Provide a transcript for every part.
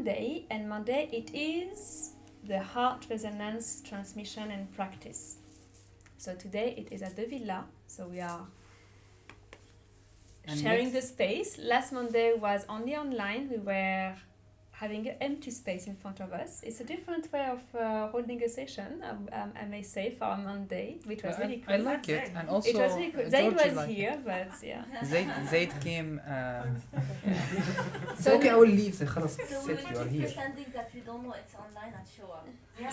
Monday, and Monday it is the heart resonance transmission and practice. So today it is at the villa, so we are And sharing next- the space. Last Monday was only online. We were having an empty space in front of us. It's a different way of holding a session, I may say, for a Monday, which was really cool. I like it, and also It was really cool. Zaid Georgie was liked here, but yeah. it. Zaid came. So okay, I will leave. خلاص, So we sit, will you are keep here. pretending that we don't know it's online and show up.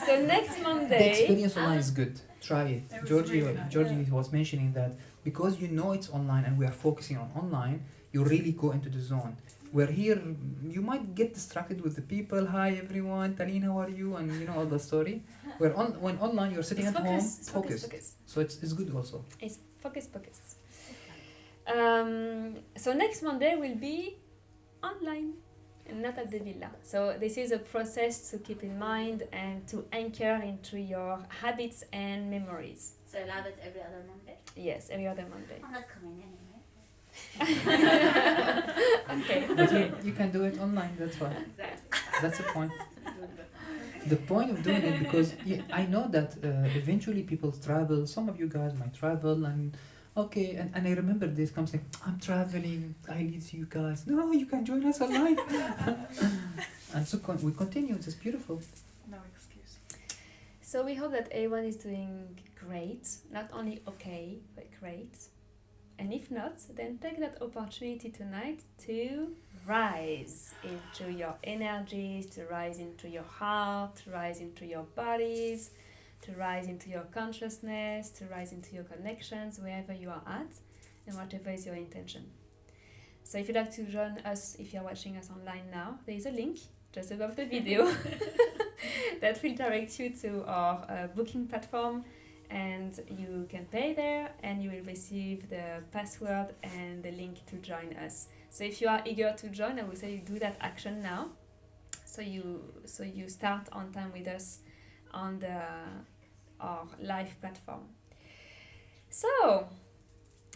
So next The Monday, experience online is good. Try it. It was Georgie, really nice. Georgie was mentioning that because you know it's online and we are focusing on online, you really go into the zone. Where here, you might get distracted with the people. Hi everyone, Taline, how are you? And you know all the story. When online, you're sitting it's at home, focus, focused. focus. So it's good also. It's focus. So next Monday will be online and not at the villa. So this is a process to keep in mind and to anchor into your habits and memories. So you'll have it every other Monday? Yes, every other Monday. I'm not coming anyway. Okay. But you can do it online. That's why. Exactly. That's the point. The point of doing it, because I know that eventually people travel. Some of you guys might travel, and okay, and I remember this comes like, I'm traveling, I need you guys. No, you can join us online. And so we continue. It's beautiful. No excuse. So we hope that everyone is doing great, not only okay, but great. And if not, then take that opportunity tonight to rise into your energies, to rise into your heart, to rise into your bodies, to rise into your consciousness, to rise into your connections, wherever you are at, and whatever is your intention. So if you'd like to join us, if you're watching us online now, there is a link just above the video that will direct you to our booking platform, and you can pay there and you will receive the password and the link to join us. So if you are eager to join, I would say you do that action now, so you start on time with us on our live platform. So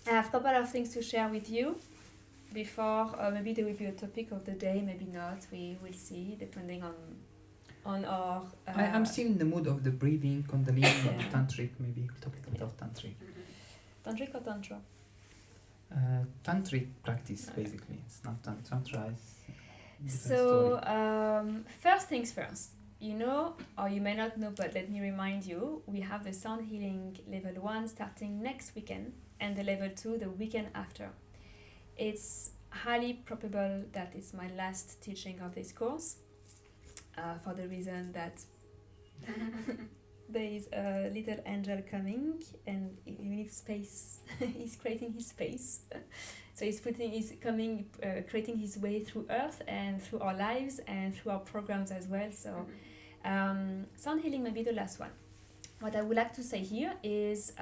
I have a couple of things to share with you before. Maybe there will be a topic of the day, maybe not, we will see, depending on our I'm still in the mood of the breathing, Kundalini, Yeah. Tantric, maybe. Talk a bit of Tantric. tantric or tantra. Tantric practice, basically. It's not Tantra. It's different So story. first things first, you know, or you may not know, but let me remind you, we have the sound healing level 1 starting next weekend, and the level 2 the weekend after. It's highly probable that it's my last teaching of this course, for the reason that there is a little angel coming and he needs space. He's creating his space. So creating his way through Earth and through our lives and through our programs as well. So sound healing may be the last one. What I would like to say here is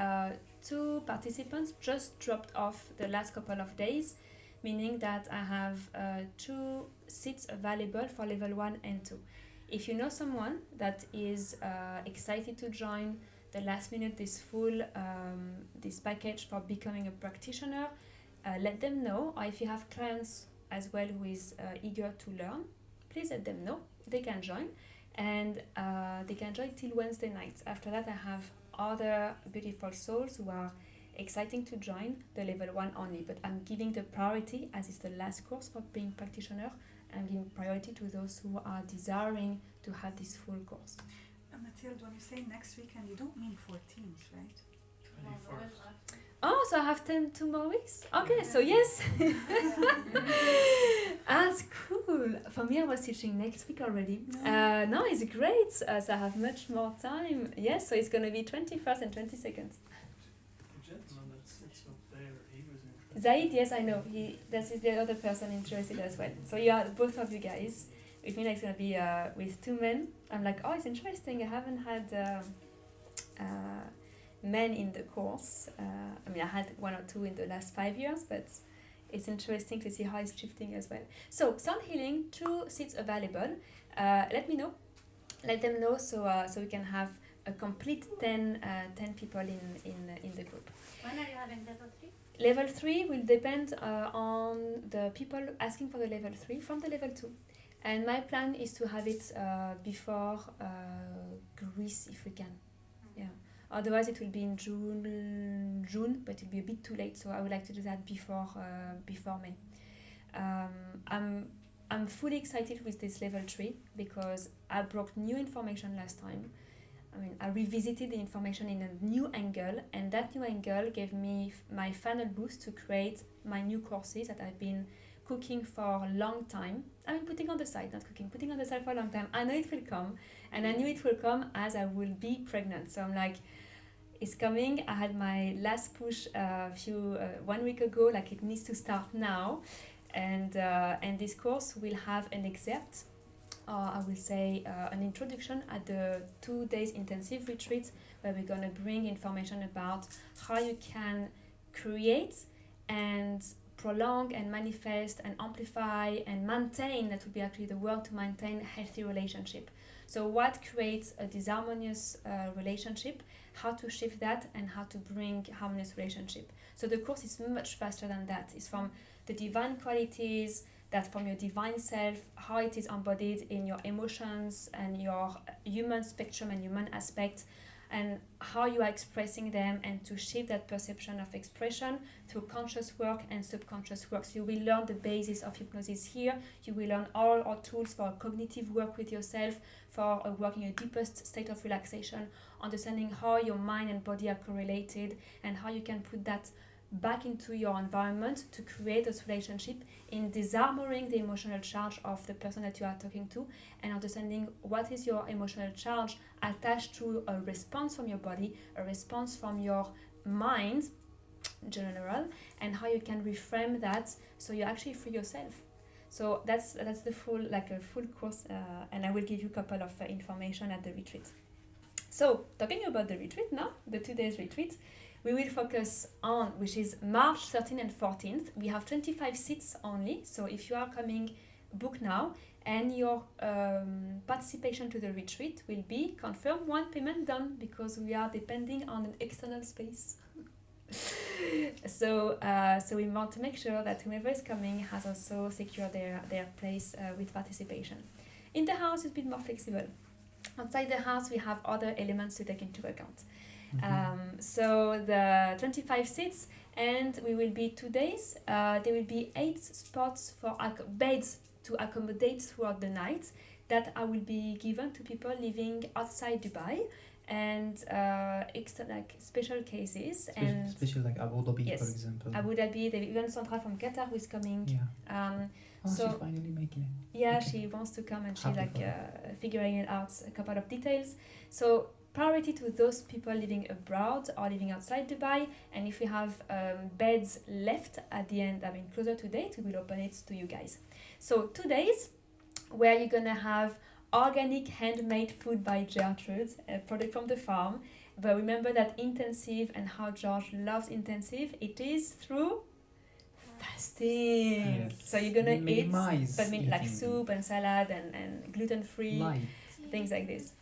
2 participants just dropped off the last couple of days, meaning that I have 2 seats available for level 1 and 2. If you know someone that is excited to join the last minute this package for becoming a practitioner, let them know. Or if you have clients as well who is eager to learn, please let them know. They can join, and they can join till Wednesday night. After that, I have other beautiful souls who are exciting to join the level 1 only, but I'm giving the priority, as it's the last course for being practitioner, I'm giving priority to those who are desiring to have this full course. Mathilde, when you say next weekend, you don't mean 14th, right? Oh, so I have 2 more weeks? Okay, so yes. That's cool. For me, I was teaching next week already. No, it's great. So I have much more time. Yes, so it's going to be 21st and 22nd. Gentleman that sits up there, he was interested. Zaid, yes, I know. That is the other person interested as well. So you are both of you guys. With me, it's going to be with 2 men. I'm like, oh, it's interesting. I haven't had men in the course. I mean, I had 1 or 2 in the last 5 years, but it's interesting to see how it's shifting as well. So sound healing, 2 seats available. Let me know. Let them know so we can have a complete 10 people in the group. When are you having level 3? Level 3 will depend on the people asking for the level 3 from the level 2. And my plan is to have it before Greece if we can. Yeah. Otherwise, it will be in June, but it'll be a bit too late. So I would like to do that before May. I'm fully excited with this level 3 because I brought new information last time. I mean, I revisited the information in a new angle, and that new angle gave me my final boost to create my new courses that I've been cooking for a long time. I mean, putting on the side, not cooking, putting on the side for a long time. I know it will come, and I knew it will come as I will be pregnant. So I'm like, it's coming. I had my last push 1 week ago, like it needs to start now. And this course will have an excerpt, I will say an introduction at the 2 days intensive retreat, where we're going to bring information about how you can create and prolong and manifest and amplify and maintain, that would be actually the word, to maintain healthy relationship. So what creates a disharmonious relationship, how to shift that, and how to bring harmonious relationship. So the course is much faster than that. It's from the divine qualities, that from your divine self, how it is embodied in your emotions and your human spectrum and human aspect, and how you are expressing them, and to shift that perception of expression through conscious work and subconscious work. So you will learn the basis of hypnosis here. You will learn all our tools for cognitive work with yourself, for working your deepest state of relaxation, understanding how your mind and body are correlated, and how you can put that back into your environment to create this relationship in disarming the emotional charge of the person that you are talking to, and understanding what is your emotional charge attached to a response from your body, a response from your mind in general, and how you can reframe that so you actually free yourself. So that's the full course, and I will give you a couple of information at the retreat. So talking about the retreat now, the 2 days retreat, we will focus on, which is March 13th and 14th. We have 25 seats only, so if you are coming, book now, and your participation to the retreat will be confirmed, one payment done, because we are depending on an external space. So we want to make sure that whoever is coming has also secured their place with participation. In the house, it's a bit more flexible. Outside the house, we have other elements to take into account. So the 25 seats, and we will be 2 days. There will be 8 spots for beds to accommodate throughout the night that I will be given to people living outside Dubai, and special cases. Special like Abu Dhabi, Yes, for example. Abu Dhabi, even Sandra from Qatar who is coming. Yeah. So she's finally making it. yeah, Okay. she wants to come, and she's Happy for figuring it out, a couple of details. So priority to those people living abroad or living outside Dubai, and if we have beds left at the end, I mean closer to date, we will open it to you guys. So 2 days where you're gonna have organic handmade food by Gertrude, a product from the farm. But remember that intensive, and how George loves intensive, it is through fasting. Yes. So you're gonna eat, Minimize but like eating. soup and salad and gluten-free, Light. things like this.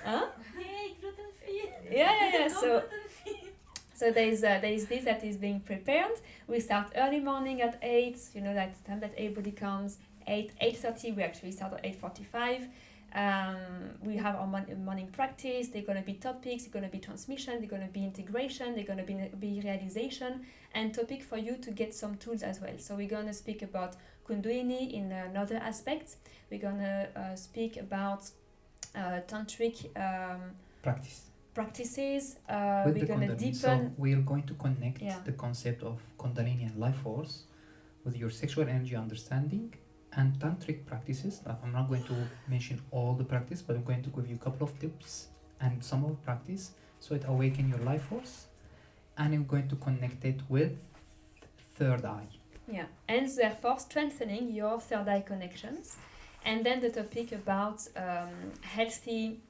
Huh? Yay, gluten free. Yeah. No So gluten free. So there is this that is being prepared. We start early morning at 8. You know, that time that everybody comes. 8:30. We actually start at 8:45. We have our morning practice. They're gonna be topics. They're gonna be transmission. They're gonna be integration. They're gonna be realization, and topic for you to get some tools as well. So we're gonna speak about Kundalini in another aspect. We're gonna speak about tantric practices. With We're the gonna Kundalini. deepen. So we're going to connect Yeah. the concept of Kundalini and life force with your sexual energy understanding and tantric practices. I'm not going to mention all the practice, but I'm going to give you a couple of tips and some of the practice so it awaken your life force, and I'm going to connect it with third eye. Yeah, and therefore strengthening your third eye connections. And then the topic about healthy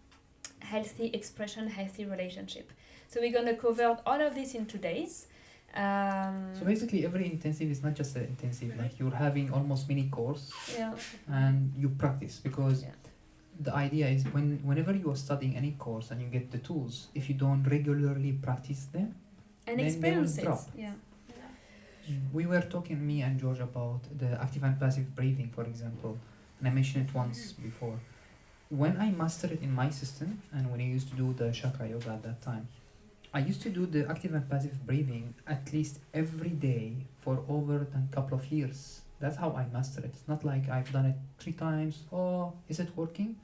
expression, healthy relationship. So we're going to cover all of this in 2 days. So basically every intensive is not just an intensive, like you're having almost mini course Yeah, and you practice, because Yeah. the idea is whenever you are studying any course and you get the tools, if you don't regularly practice them, and Then they experience will it. drop. Yeah, we were talking, me and George, about the active and passive breathing, for example. And I mentioned it once before. When I mastered it in my system, and when I used to do the chakra yoga at that time, I used to do the active and passive breathing at least every day for over a couple of years. That's how I mastered it. It's not like I've done it 3 times. Oh, is it working?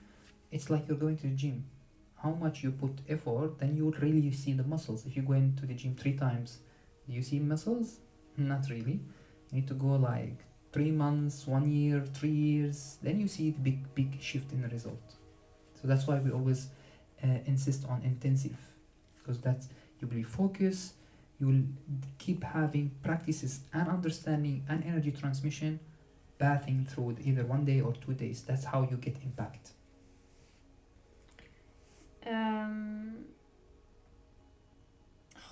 It's like you're going to the gym. How much you put effort, then you will really see the muscles. If you go into the gym 3 times, do you see muscles? Not really. You need to go like 3 months, 1 year, 3 years, then you see the big shift in the result. So that's why we always insist on intensive, because that's, you will be focused, you will keep having practices and understanding and energy transmission bathing through either 1 day or 2 days. That's how you get impact.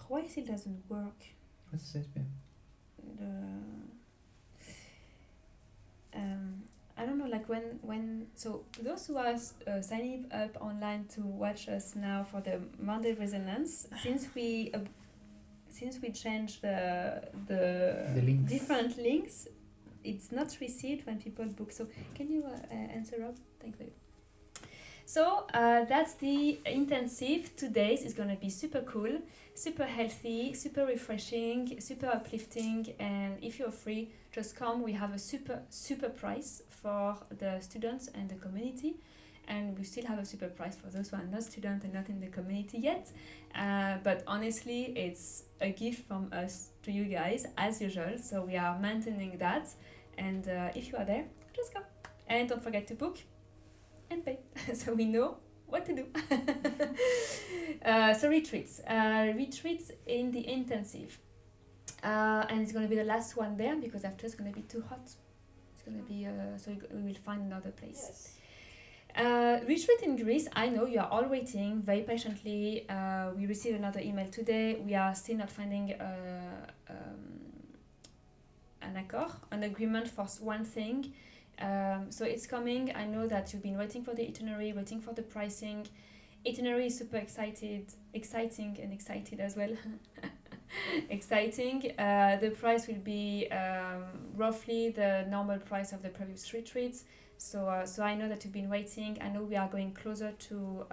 Why still doesn't work? What's this? Yeah. I don't know, like when so those who are signing up online to watch us now for the Monday Resonance, since we changed the links. different links, it's not received when people book. So can you answer up? Thank you. So that's the intensive 2 days. It's gonna be super cool, super healthy, super refreshing, super uplifting. And if you're free, just come. We have a super price for the students and the community, and we still have a super price for those who are not students and not in the community yet. But honestly, it's a gift from us to you guys as usual. So we are maintaining that. And if you are there, just come. And don't forget to book and pay, so we know what to do. So retreats in the intensive, and it's going to be the last one there, because after it's going to be too hot. It's going to be so we will find another place. Retreat in Greece. I know you are all waiting very patiently. We received another email today. We are still not finding an agreement for one thing. So it's coming. I know that you've been waiting for the itinerary, waiting for the pricing. Itinerary is super exciting and excited as well. Exciting. The price will be roughly the normal price of the previous retreats. So I know that you've been waiting. I know we are going closer to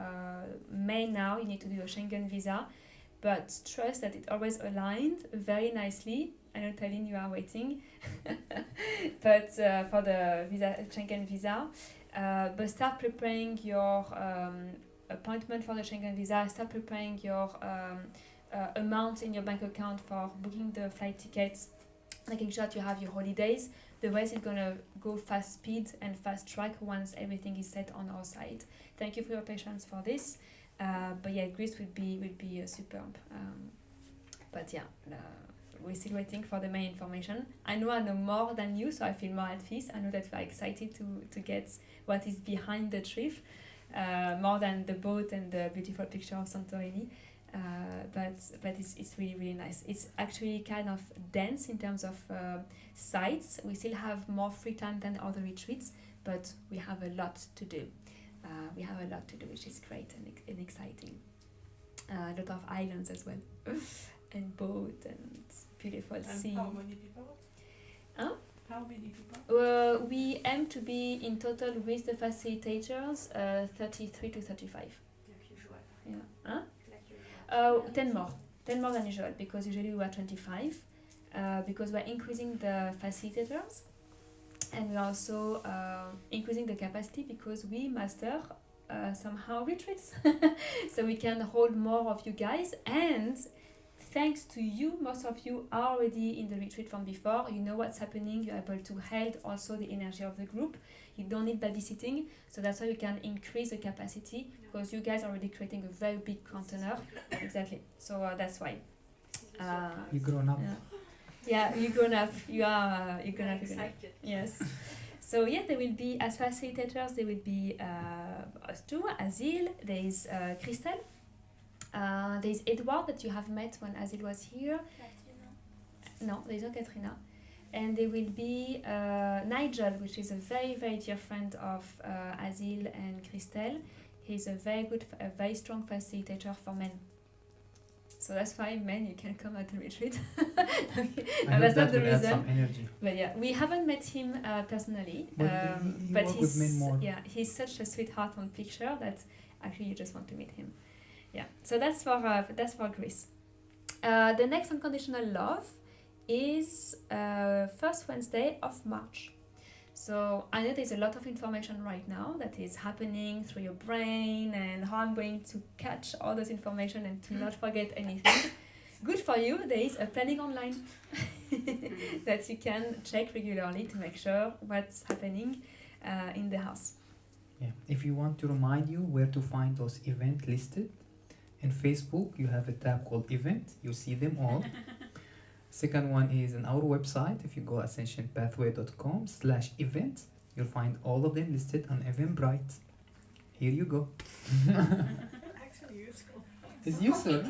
May now. You need to do a Schengen visa, but trust that it always aligned very nicely. I know, Tallinn, you are waiting, but for the Schengen visa, but start preparing your appointment for the Schengen visa. Start preparing your amount in your bank account for booking the flight tickets, making sure that you have your holidays. The rest is gonna go fast speed and fast track once everything is set on our side. Thank you for your patience for this. But yeah, Greece will be superb. But yeah. We're still waiting for the main information. I know more than you, so I feel more at peace. I know that we are excited to get what is behind the trip, more than the boat and the beautiful picture of Santorini. But it's really nice. It's actually kind of dense in terms of sites. We still have more free time than other retreats, but we have a lot to do. Which is great and exciting. A lot of islands as well. And boat and beautiful sea. How many people? Huh? How many people? We aim to be in total with the facilitators 33 to 35. Like usual. Yeah. Huh? Like usual. 10 more than usual, because usually we are 25, because we're increasing the facilitators, and we're also increasing the capacity because we master somehow retreats. So we can hold more of you guys, and thanks to you, most of you are already in the retreat from before. You know what's happening. You're able to hold also the energy of the group. You don't need babysitting. So that's why you can increase the capacity, because you guys are already creating a very big container. Exactly. So that's why. You grown up. Yeah, you grown up. You are you grown up. Excited. Yes. So yeah, there will be, as facilitators, there will be us two, Azil. There is Christelle. There is Edward that you have met when Azil was here. No, there is no Katrina. And there will be Nigel, which is a very dear friend of Azil and Christelle. He's a very strong facilitator for men. So that's why men, you can come at the retreat. I No, hope that's not that the will add reason. some energy. But yeah, we haven't met him personally. But he but work with men he's more. yeah, he's such a sweetheart on picture that actually you just want to meet him. Yeah, so that's for Greece. The next unconditional love is first Wednesday of March. So I know there's a lot of information right now that is happening through your brain and how I'm going to catch all this information and to not forget anything. Good for you, there is a planning online that you can check regularly to make sure what's happening in the house. Yeah. If you want to remind you where to find those events listed, in Facebook you have a tab called Event. You see them all. Second one is on our website. If you go ascensionpathway.com/event, you'll find all of them listed on Eventbrite. Here you go. Actually useful. It's useful.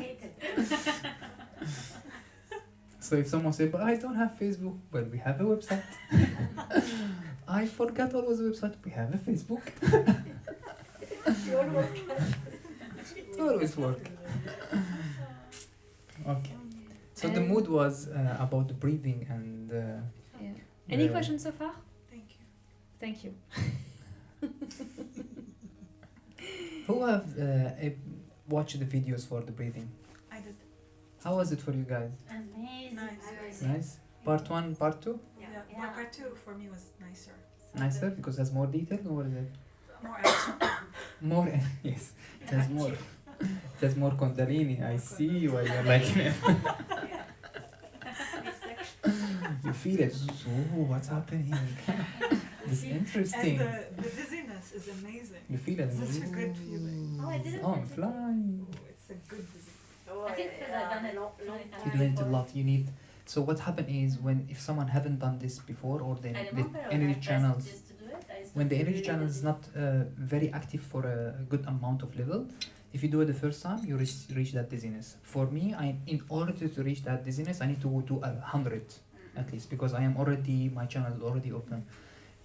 So if someone says, but I don't have Facebook, well, we have a website. I forgot what was the website. We have a Facebook. It always work. Okay. So the And- mood was about the breathing and Yeah. Any the- questions so far? Thank you. Thank you. Who have watched the videos for the breathing? I did. How was it for you guys? Amazing. Nice. Nice. Part 1, part 2? Yeah. Yeah. Part 2 for me was nicer. Nicer because it has more detail, or what is it? More action. More, yes, it has more. It has more Kundalini. I see why you're liking it. You feel it. Oh, what's happening? It's interesting. And the dizziness is amazing. You feel it. Such a good feeling. Oh, I didn't Oh, I'm know. flying. It's a good dizziness. I think because I've done it long You learned a lot. You need. So what happened is when if someone haven't done this before or the I remember when energy I channels. first used to do it, I used to When the feel energy really channel is dizzy. not very active for a good amount of level, if you do it the first time, you reach that dizziness. For me, in order to reach that dizziness, I need to do 100 at least because I am already my channel is already open.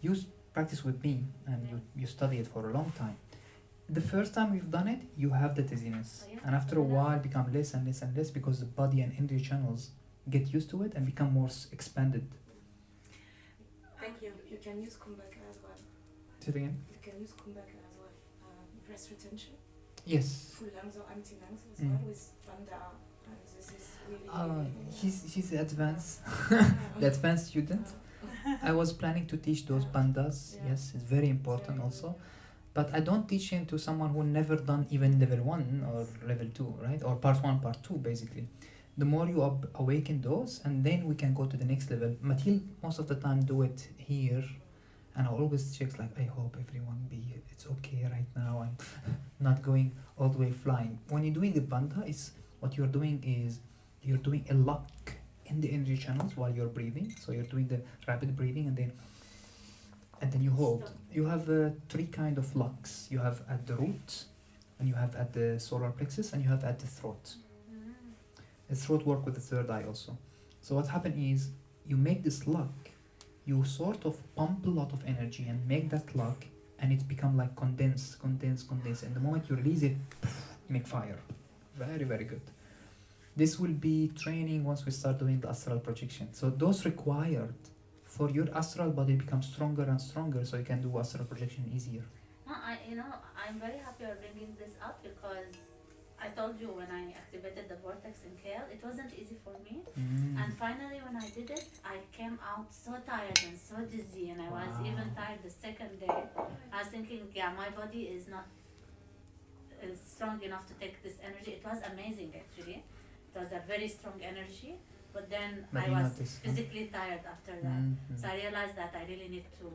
You practice with me and you study it for a long time. The first time you've done it, you have the dizziness, Oh, yeah. and after a while, become less and less and less because the body and energy channels get used to it and become more expanded. Thank you. You can use Kumbhaka as well. Say it again. You can use Kumbhaka as well. Breath retention, Yes. full lungs or empty lungs as Mm. well with Bandha. And this is really. She's the advanced, Yeah. the advanced student. I was planning to teach those pandas. Yeah. Yes, it's very important Very also. But I don't teach it to someone who never done even level 1 or level 2, right? Or part 1, part 2, basically. The more you awaken those, and then we can go to the next level. Mathilde most of the time do it here, and I always check like, I hope everyone it's okay right now. I'm not going all the way flying. When you're doing the bandha, what you're doing is you're doing a lock in the energy channels while you're breathing. So you're doing the rapid breathing, and then you hold. You have 3 kind of locks. You have at the root, and you have at the solar plexus, and you have at the throat. The throat work with the third eye also. So what happens is you make this lock, you sort of pump a lot of energy and make that lock, and it become like condense. And the moment you release it, you make fire. Very, very good. This will be training once we start doing the astral projection. So those required for your astral body become stronger and stronger, so you can do astral projection easier. No, I'm very happy you're bringing this up because I told you when I activated the vortex in Kale, it wasn't easy for me. And finally, when I did it, I came out so tired and so dizzy, and I was Wow. even tired the second day. I was thinking, yeah, my body is not strong enough to take this energy. It was amazing, actually. It was a very strong energy, but then But I you was notice, huh? physically tired after that. Mhm. So I realized that I really need to,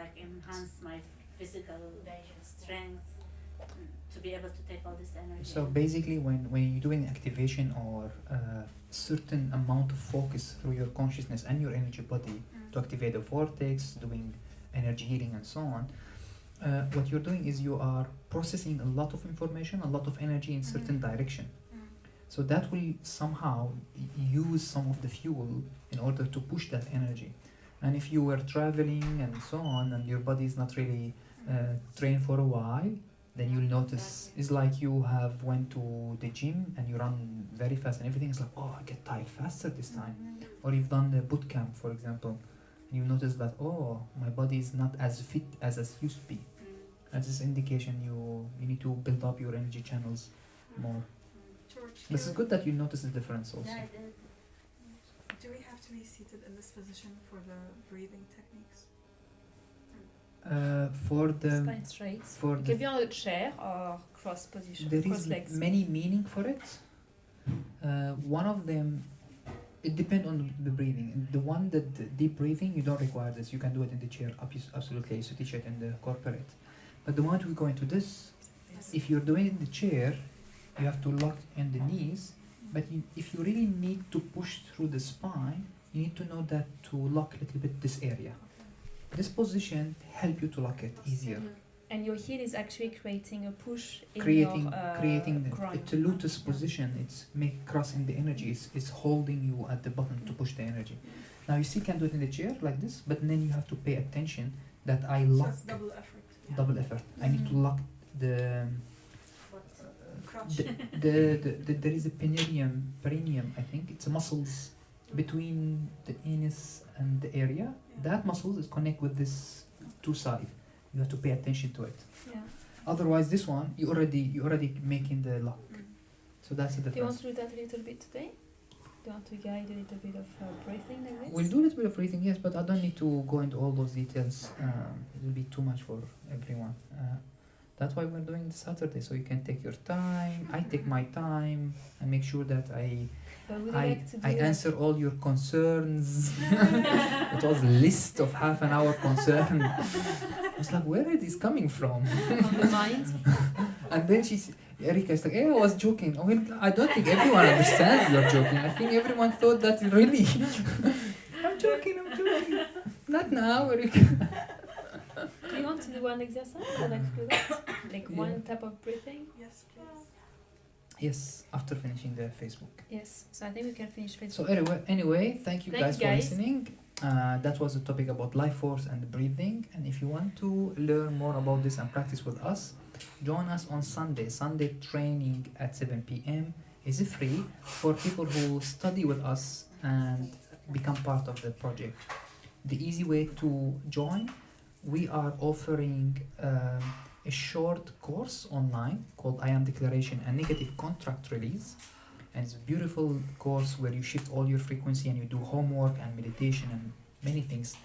like enhance my physical strength to be able to take all this energy. So basically, when you're doing activation or certain amount of focus through your consciousness and your energy body to activate the vortex, doing energy healing and so on, what you're doing is you are processing a lot of information, a lot of energy in certain direction. So that will somehow use some of the fuel in order to push that energy. And if you were traveling and so on, and your body is not really trained for a while, then you'll notice it's like you have went to the gym and you run very fast and everything is like, oh, I get tired faster this time. Or you've done the boot camp, for example, and you notice that, oh, my body is not as fit as it used to be. That's this indication you need to build up your energy channels more. George, This is good that you notice the difference also. Yeah, I did. do we have to be seated in this position for the breathing techniques? For the Spine straight. for It the can be on a chair or cross position, there cross is legs. many meaning for it. One of them, it depends on the breathing. The one that the deep breathing, you don't require this. You can do it in the chair. Absolutely, I used to teach it in the corporate. But the moment we go into this, if you're doing it in the chair, you have to lock in the knees. But if you really need to push through the spine, you need to know that to lock a little bit this area. This position help you to lock it easier. And your heel is actually creating a push in creating your creating groin. it's a lotus position. It's make crossing the energy. It's holding you at the bottom to push the energy. Now you still can do it in the chair like this, but then you have to pay attention that I So lock it's double effort. double effort. I need to lock the Crotch. there is a perineum, I think. It's a muscles between the anus and the area. That muscle is connect with this two side. You have to pay attention to it. Yeah. Otherwise, this one you already making the lock. So that's the Do you want difference. to do that a little bit today? Do you want to guide a little bit of breathing like this? We'll do a little bit of breathing, yes, but I don't need to go into all those details. It will be too much for everyone. That's why we're doing this Saturday, so you can take your time. I take my time and make sure that But would you like to do I that? answer all your concerns. It was a list of half an hour concern. I was like, where are these coming from? On the mind? And then Erika is like, hey, I was joking. I mean, I don't think everyone understands you're joking. I think everyone thought that really. I'm joking. Not now, Erika. Do you want to do one exercise? I'd like to do that. Like Yeah. one type of breathing? Yes, please. Yes, after finishing the Facebook. Yes. So I think we can finish Facebook. So anyway, thank you Thank guys you, for guys. listening. That was the topic about life force and breathing. And if you want to learn more about this and practice with us, join us on Sunday. Sunday training at 7 p.m. is free for people who study with us and become part of the project. The easy way to join, we are offering a short course online called I Am Declaration and Negative Contract Release. And it's a beautiful course where you shift all your frequency and you do homework and meditation and many things,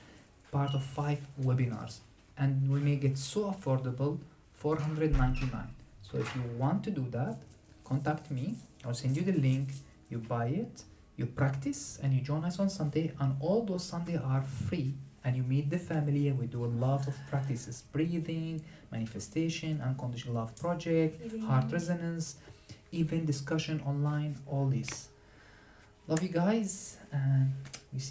part of 5 webinars. And we make it so affordable, $499. So if you want to do that, contact me. I'll send you the link. You buy it, you practice, and you join us on Sunday. And all those Sundays are free. And you meet the family, and we do a lot of practices: breathing, manifestation, unconditional love project, heart resonance, even discussion online, all this. Love you guys, and we see